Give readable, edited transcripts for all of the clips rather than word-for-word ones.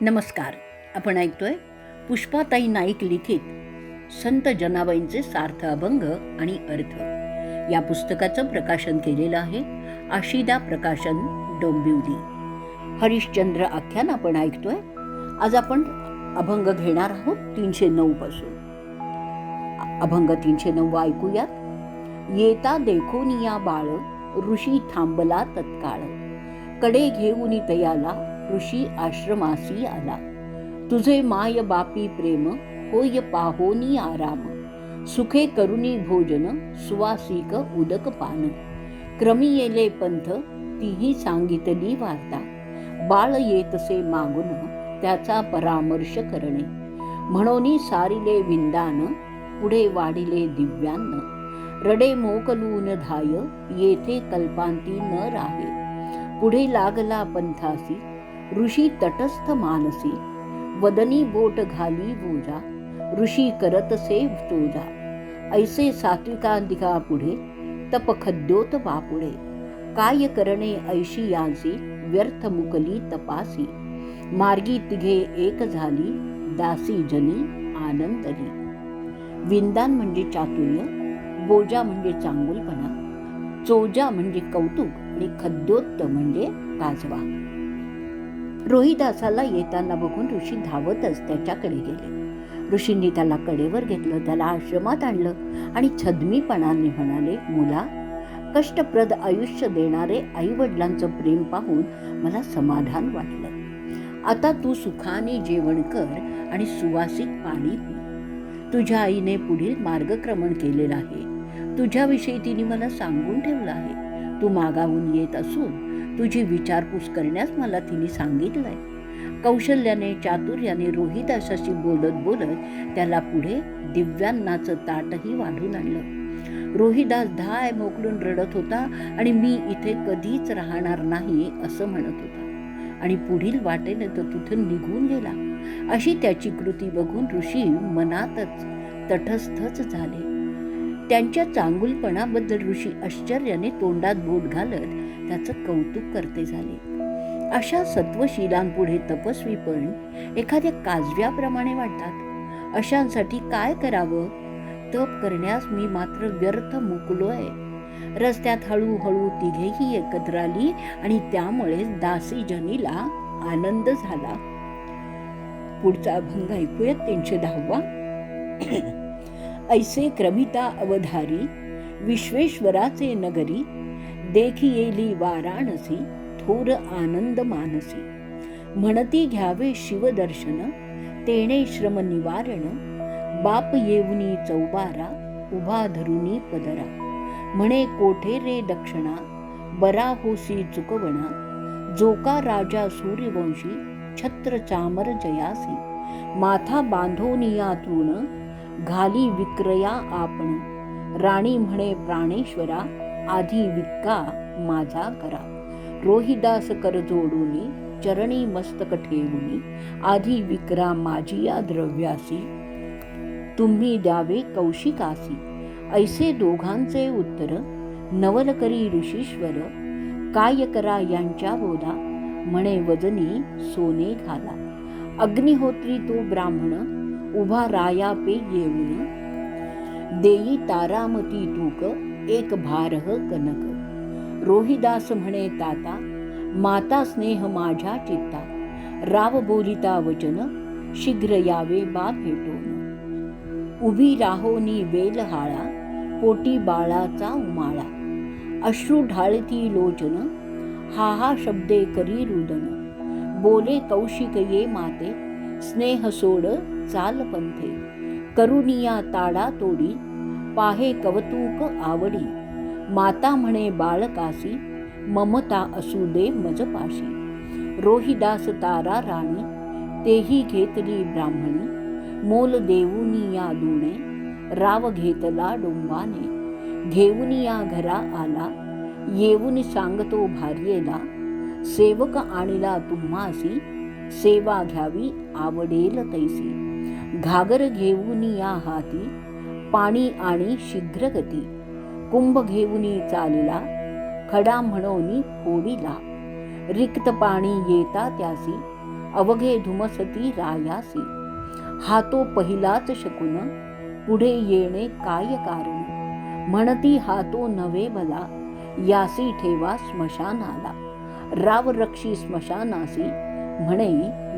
नमस्कार. आपण ऐकतोय पुष्पाताई नाईक लिखित संत जनाबाईंचे सार्थ अभंग आणि अर्थ या पुस्तकाचं प्रकाशन केलेलं आहे आशिदा प्रकाशन, डोंबिवली. हरिश्चंद्र आख्यान आपण ऐकतोय. आज आपण अभंग घेणार आहोत 309 पासून. अभंग 309 ऐकूयात. येता देखोनिया बाळ, ऋषी थांबला तत्काळ. कडे घेऊन तयाला, ऋषी आश्रमासी आला. तुझे माय बापी प्रेम, होय पाहोनी आराम. सुखे करुनी भोजन, सुवासिक उदक पान. क्रमी येले पंथ, तीही सांगितली वार्ता. बाळ येतसे मागून, त्याचा परामर्श करणे. म्हणोनी सारिले विंदान, पुढे वाढिले दिव्यान्न. रडे मोकलून धाय, येथे कल्पांती न राहे. पुढे लागला पंथासी, ऋषी तटस्थ मानसी. वदनी बोट घाली बोजा, ऋषी करतसे तोजा. ऐसे सात्विकांतिका पुढे, तप खद्योत बापुढे. काय करणे ऐशी यांसी, व्यर्थ मुकली तपासी. मार्गी तिघे एक झाली, दासी जनी आनंदली. विंदान म्हणजे चातुर्य, बोजा म्हणजे चांगुलपणा, चोजा म्हणजे कौतुक आणि खद्योत्त म्हणजे काजवा. रोहिदासाला येताना बघून ऋषी धावतच त्याच्याकडे गेले. ऋषींनी त्याला कडेवर घेतलं, त्याला आश्रमात आणलं आणि छद्मीपणाने म्हणाले, मुला, कष्टप्रद आयुष्य देणारे आई वडिलांचं प्रेम पाहून मला समाधान वाटलं. आता तू सुखाने जेवण कर आणि सुवासिक पाणी पी. तुझ्या आईने पुढील मार्गक्रमण केलेलं आहे. तुझ्याविषयी तिने मला सांगून ठेवलं आहे. तू मागाहून येत असून तुझी विचारपूस करण्यास मला तिने सांगितलंय. कौशल्याने चातुर्याने रोहिदासाशी बोलत बोलत त्याला पुढे दिव्यान्नाचं ताटही वाढून आणलं. रोहिदास धाय मोकलून रडत होता आणि मी इथे कधीच राहणार नाही असं म्हणत होता आणि पुढील वाटेने तो तिथून निघून गेला. अशी त्याची कृती बघून ऋषी मनातच तटस्थच झाले. त्यांच्या चांगुलपणाबद्दल ऋषी आश्चर्याने तोंडात बोट घालत त्याचं कौतुक करते झाले. अशा सत्वशीलांपुढे तपस्वीपण एखाद्या काजव्याप्रमाणे वाटतात. अशांसाठी काय करावं? तप करण्यास मी मात्र व्यर्थ मुकलोय. रस्त्यात हळूहळू तिघेही एकत्र आली आणि त्यामुळे दासी जनीला आनंद झाला. पुढचा अभंग ऐकूयात 310. ऐसे क्रमिता अवधारी, विश्वेश्वराचे नगरी. देखी येली वाराणसी, थोर आनंद मानसी. म्हणती घ्यावे शिवदर्शन, तेणे श्रम निवारण. बाप येऊनी चौबारा, उभा धरुनी पदरा. म्हणे कोठे रे दक्षिणा, बरा होसी चुकवणा. जोका राजा सूर्यवंशी, छत्र चामर जयासी. माथा बांधोनिया तृण, घाली विक्रया आपण. राणी म्हणे प्राणेश्वरा, आधी विक्का माझा करा. रोहिदास कर जोडूनी, चरणी मस्तक ठेवूनी. आधी विक्रा माझिया द्रव्यासी, तुम्ही द्यावे कौशिकासी. ऐसे दोघांचे उत्तर, नवल करी ऋषीश्वर. काय करा यांच्या बोधा, म्हणे वजनी सोने घाला. अग्निहोत्री तो ब्राह्मण, उभा राया पे येऊन. देई तारामती तूक, एक भारह कनक. रोहिदास म्हणे ताता, माता स्नेह माझ्या चित्ता. राव बोलिता वचन, शीघ्र यावे बा भेटून. उभी राहोनी वेलहाळा, पोटी बाळाचा उमाळा. अश्रू ढाळती लोचन, हा हा शब्दे करी रुदन. बोले कौशिक ये माते, स्नेह सोड चाल पंथे. करुनिया ताडा तोडी, पाहे कवतूक आवडी. माता म्हणे बाळकासी, ममता असू दे मजपाशी. रोहिदास तारा राणी, तेही घेतली ब्राह्मणी. मोल देऊनी या दुणे, राव घेतला डोंबाने. घेऊन या घरा आला, येऊन सांगतो भार्येला. सेवक आणला तुम्हासी, सेवा घ्यावी आवडेल तैसी. घागर घेऊन या हाती, पाणी आणि शीघ्र गती. कुंभ घेऊनी चालला, खडा म्हणून फोडिला. रिक्त पाणी येता त्यासी, अवघे धुमसती रायासी, हा तो पहिलाच शकुन, पुढे येणे काय कारण, म्हणती हा तो नव्हे भला, यासी ठेवा स्मशानाला, राव रक्षी स्मशानासी, म्हणे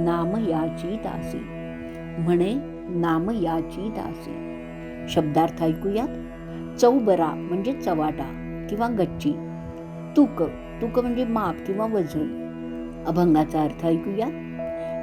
नाम याची दासी, म्हणे नाम याची दासी. शब्दार्थ ऐकूयात. चौबरा म्हणजे चवाटा किंवा गच्ची, तुक तुक म्हणजे माप किंवा वजन. अभंगाचा अर्थ ऐकूया.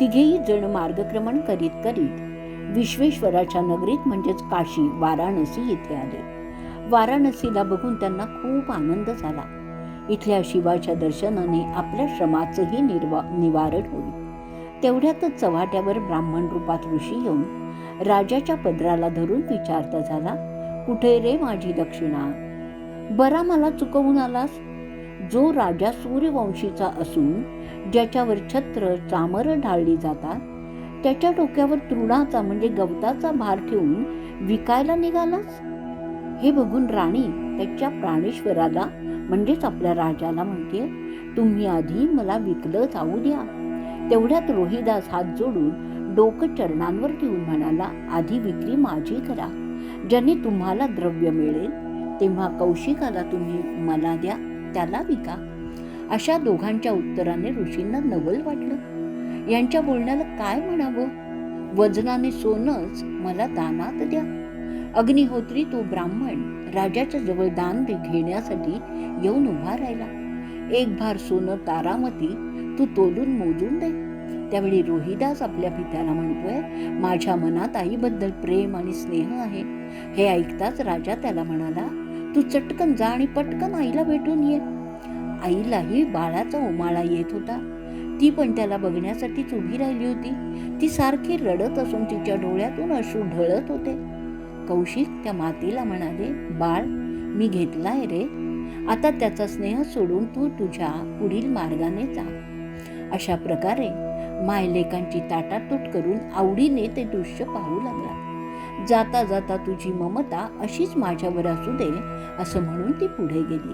तिघेही जण मार्गक्रमण करीत करीत विश्वेश्वराच्या नगरीत म्हणजेच काशी वाराणसी येथे आले. वाराणसीला बघून त्यांना खूप आनंद झाला. इथल्या शिवाच्या दर्शनाने आपल्या श्रमाचंही निवारण होईल. तेवढ्यातच चव्हाट्यावर ब्राह्मण रूपात ऋषी येऊन राजाच्या पदराला धरून विचारता झाला, कुठे रे माझी दक्षिणा? बरा मला चुकवून आलास. जो राजा सूर्यवंशीचा असून ज्याच्यावर छत्र चामर ढाळली जातात, त्याच्या डोक्यावर तृणाचा म्हणजे गवताचा भार ठेवून विकायला निघालास. हे बघून राणी त्याच्या प्राणेश्वराला म्हणजेच आपल्या राजाला म्हणते, तुम्ही आधी मला विकलं जाऊ द्या. तेवढ्यात रोहिदास हात जोडून डोकं चरणांवर ठेवून म्हणाला, आधी विक्री माझी करा. ज्याने तुम्हाला द्रव्य मिळेल तेव्हा कौशिकाला तुम्ही मला द्या, त्याला विका. अशा दोघांच्या उत्तराने ऋषींना नवल वाटलं. यांच्या बोलण्याला काय म्हणावं? वजनाने सोनंच मला दानात द्या. अग्निहोत्री तो ब्राह्मण राजाच्या जवळ दान घेण्यासाठी येऊन उभा राहिला. एक भार सोनं तारामती तू तोलून मोजून दे. त्यावेळी रोहिदास आपल्या पित्याला म्हणतोय, माझ्या मनात आईबद्दल प्रेम आणि स्नेह आहे. हे ऐकताच राजा त्याला म्हणाला, तू चटकन जा आणि पटकन आईला भेटून ये. आईलाही बाळाचा उमाळा येत होता. ती पण त्याला बघण्यासाठीच उभी राहिली होती. ती सारखी रडत असून तिच्या डोळ्यातून अश्रू ढळत होते. कौशिक त्या मातेला म्हणाले, बाळ मी घेतलाय रे, आता त्याचा स्नेह सोडून तू तुझ्या पुढील मार्गाने जा. अशा प्रकारे मायलेकांची ताटातूट करून आवडीने ते दृश्य पाहू लागला. जाता जाता तुझी ममता अशीच माझ्यावर असू दे असं म्हणून ती पुढे गेली.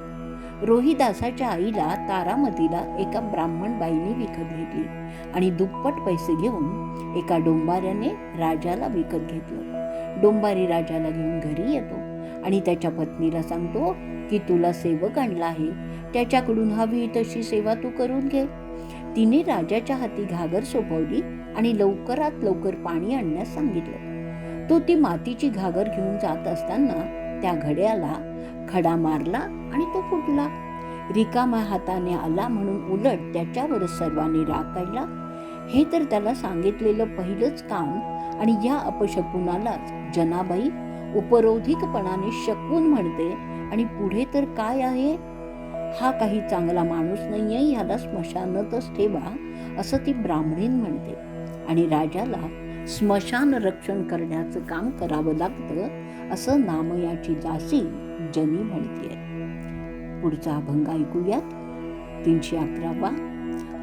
रोहिदासाच्या आईला तारामतीला एका ब्राह्मण बाईने विकत घेतली आणि दुप्पट पैसे घेऊन एका डोंबाऱ्याने राजाला विकत घेतलं. डोंबारी राजाला घेऊन घरी येतो आणि त्याच्या पत्नीला सांगतो की तुला सेवक आणला आहे, त्याच्याकडून हवी तशी सेवा तू करून घे. तिने राजाच्या हाती घागर सोपवली आणि लवकरात लवकर पाणी आणण्यास सांगितलं. तो ती मातीची घागर घेऊन जात असताना त्या घड्याला खडा मारला आणि तो फुटला. रिकाम्या हाताने आला म्हणून उलट त्याच्यावर सर्वांनी राग काढला. हे तर त्याला सांगितलेलं पहिलंच काम आणि या अपशकुनालाच जनाबाई उपरोधिकपणाने शकून म्हणते आणि पुढे तर काय आहे, हा काही चांगला माणूस नाहीये, ह्याला स्मशानातच ठेवा असं ती ब्राह्मणीन म्हणते आणि राजाला स्मशान रक्षण करण्याचं काम करावं लागतं असं नामयाची दासी जनी म्हणते. पुढचा अभंग ऐकूयात. 311.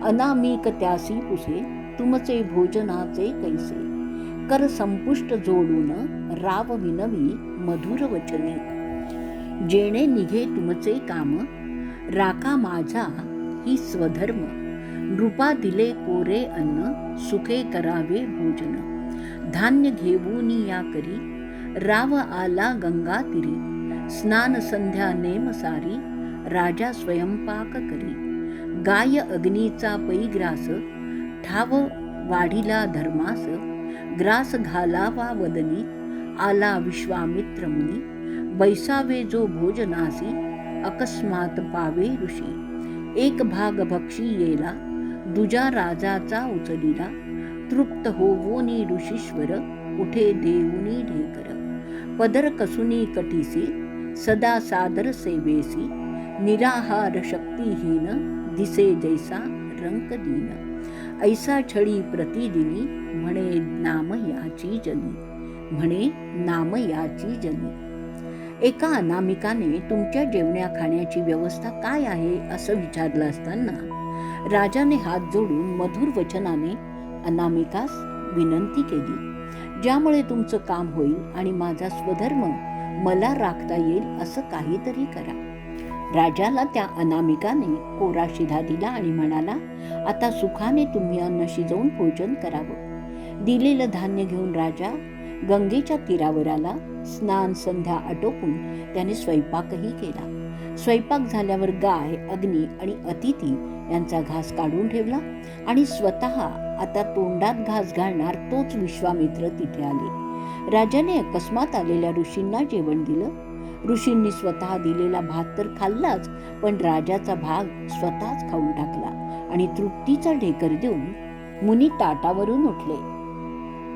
अनामिक त्यासी पुसे, तुमचे भोजनाचे कैसे, कर संपुष्ट जोडून राव विनवी मधुर वचने, जेणे निघे तुमचे काम, राखा माझा ही स्वधर्म, नृपा दिले कोरे अन्न, सुखे करावे भोजन, धान्य घेऊन या करी, राव आला गंगा तिरी, स्नान संध्या नेम सारी, राजा स्वयंपाक करी, गाय अग्नीचा पैग्रास, ठाव वाढीला धर्मास, ग्रास घालावा वदनी, आला विश्वामित्र मुनी, बैसावे जो भोजनासी, अकस्मात पावे ऋषी, एक भाग भक्षी येला, दुजा राजाचा उचलिला, तृप्त होवोनी ऋषीश्वर, उठे देऊनी ढेकर, पदर कसुनी कटीसी, सदा सादर सेवेसी, निराहार शक्तिहीन, दिसे जैसा रंक दीन, ऐसा छळी प्रतिदिनी, म्हणे नाम याची जनी, म्हणे नाम याची जनी. एका अनामिकाने तुमच्या जेवण्या खाण्याची व्यवस्था काय आहे असं विचारलं असताना राजाने हात जोडून मधुर वचनाने अनामिकास विनंती केली, ज्यामुळे तुमचं काम होईल आणि माझा स्वधर्म मला राखता येईल असं काहीतरी करा. राजाला त्या अनामिकाने कोरा शिधा दिला आणि म्हणाला, आता सुखाने तुम्ही अन्न शिजवून भोजन करावं. दिलेलं धान्य घेऊन राजा गंगेच्या तीरावर आला. स्नान संध्या आटोपून त्याने स्वयंपाकही केला. स्वयंपाक झाल्यावर गाय, अग्नी आणि अतिथी यांचा घास काढून ठेवला आणि स्वतः आता तोंडात घास घालणार तोच विश्वामित्र तिथे आले. राजाने अकस्मात आलेल्या ऋषींना जेवण दिलं. ऋषींनी स्वतः दिलेला भात तर खाल्लाच, पण राजाचा भाग स्वतःच खाऊन टाकला आणि तृप्तीचा ढेकर देऊन मुनी ताटावरून उठले.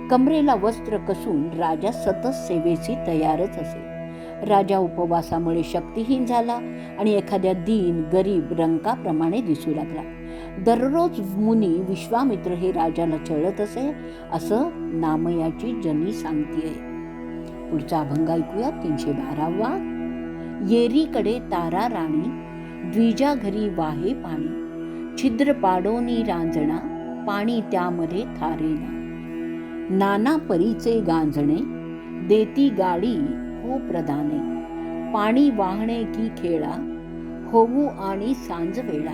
कमरेला वस्त्र कसून राजा सतत सेवेची तयारच असे. राजा उपवासामुळे शक्तिहीन झाला आणि एखाद्या दीन गरीब रंकाप्रमाणे दिसू लागला. दररोज मुनी विश्वामित्र हे राजाला छळत असे असं नामयाची जनी सांगतेय. पुढचा अभंग ऐकूया. 312वा. येरीकडे तारा राणी, द्विजा घरी वाहे पाणी, छिद्र पाडोनी रांजणा, पाणी त्यामध्ये थारेना. नाना परीचे गांजणे, देती गाडी हो प्रदाने, पाणी वाहणे की खेळा, होऊ आणि सांज वेळा.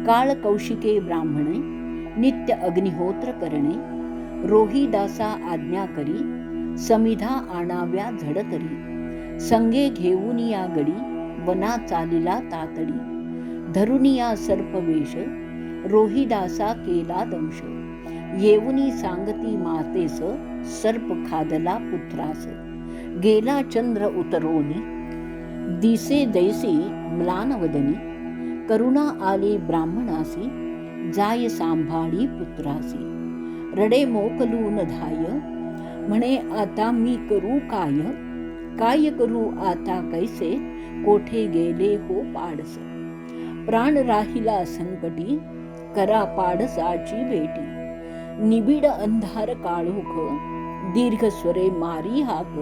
काळ कौशिके ब्राह्मणे, नित्य अग्निहोत्र करणे, रोहिदासा आज्ञा करी, समिधा आणाव्या झडतरी. संगे घेऊन या गडी, वना चालिला तातडी, धरुनिया सर्पवेश, रोहिदासा केला दंश. येऊनी सांगती मातेस, सर्प खादला पुत्रास. गेला चंद्र उतरोनी, दिसे दैसी म्लानवदनी, करुणा आली ब्राह्मणासी, जाय सांभाळी पुत्रासी. रडे मोकलून धाय, म्हणे आता मी करू काय, काय करू आता कैसे, कोठे गेले हो पाडस. प्राण राहिला संकटी, करा पाडसाची बेटी. निबिड अंधार काळोख, दीर्घ स्वरे मारी हाक.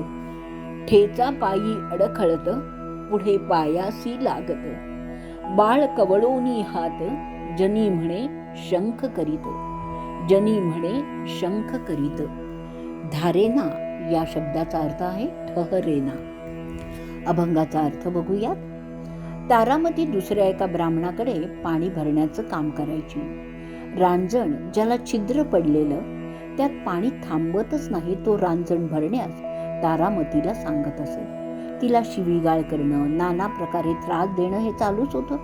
ठेचा पायी अडखळत, पुढे पायासी लागत. बाळ कवळोनी हात, जनी म्हणे शंख करीत, जनी म्हणे शंख करीत. धारेना या शब्दाचा अर्थ आहे ठहरेना. अभंगाचा अर्थ बघूयात. तारामती दुसऱ्या एका ब्राह्मणाकडे पाणी भरण्याचं काम करायची. रांजण ज्याला छिद्र पडलेलं, त्यात पाणी थांबतच नाही, तो रांजण भरण्यास तारामतीला सांगत असे. तिला शिवीगाळ करणं, नाना प्रकारे त्रास देणं हे चालूच होतं.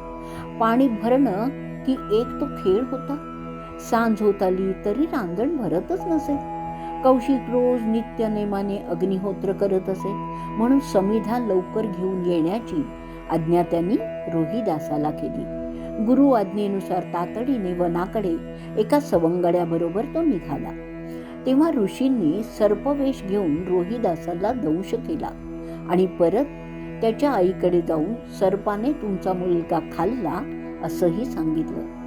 पाणी भरणं की एक तो खेळ होता. सांज होत आली तरी रांजण भरतच नसे. कौशिक रोज नित्य नेमाने अग्निहोत्र करत असे, म्हणून समिधा लवकर घेऊन येण्याची आज्ञा त्यांनी रोहिदासाला केली. गुरु आज्ञेनुसार तातडीने वनाकडे एका सवंगड्याबरोबर तो निघाला. तेव्हा ऋषींनी सर्पवेश घेऊन रोहिदासाला दंश केला आणि परत त्याच्या आईकडे जाऊन सर्पाने तुमचा मुलगा खाल्ला असंही सांगितलं.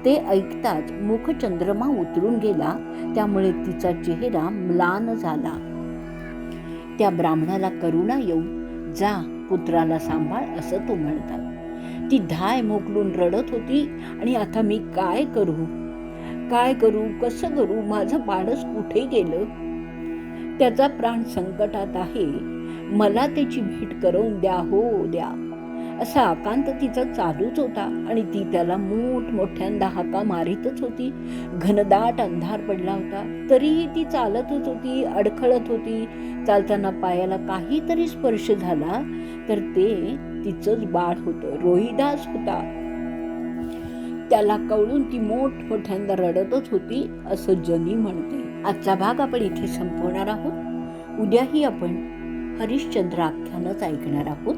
ते ऐकताच मुखचंद्रमा उतरून गेला, त्यामुळे तिचा चेहरा म्लान झाला. त्या ब्राह्मणाला करुणा येऊन जा पुत्राला सांभाळ असं तो म्हणतात. ती धाय मोकलून रडत होती आणि आता मी काय करू, काय करू, कसं करू, माझं पाडस कुठे गेलं, त्याचा प्राण संकटात आहे, मला त्याची भेट करून द्या हो द्या, असा आकांत तिचा चालूच होता. आणि ती त्याला मोठमोठ्यांदा हाका मारितच होती. घनदाट अंधार पडला होता, तरीही ती चालतच होती, अडखळत होती. चालताना पायाला काहीतरी स्पर्श झाला तर ते तिचंच बाळ होतं, रोहिदास होता. त्याला कळून ती मोठमोठ्यांदा रडतच होती असं जनी म्हणते. आजचा भाग आपण इथे संपवणार आहोत. उद्याही आपण हरिश्चंद्र आख्यानच ऐकणार आहोत.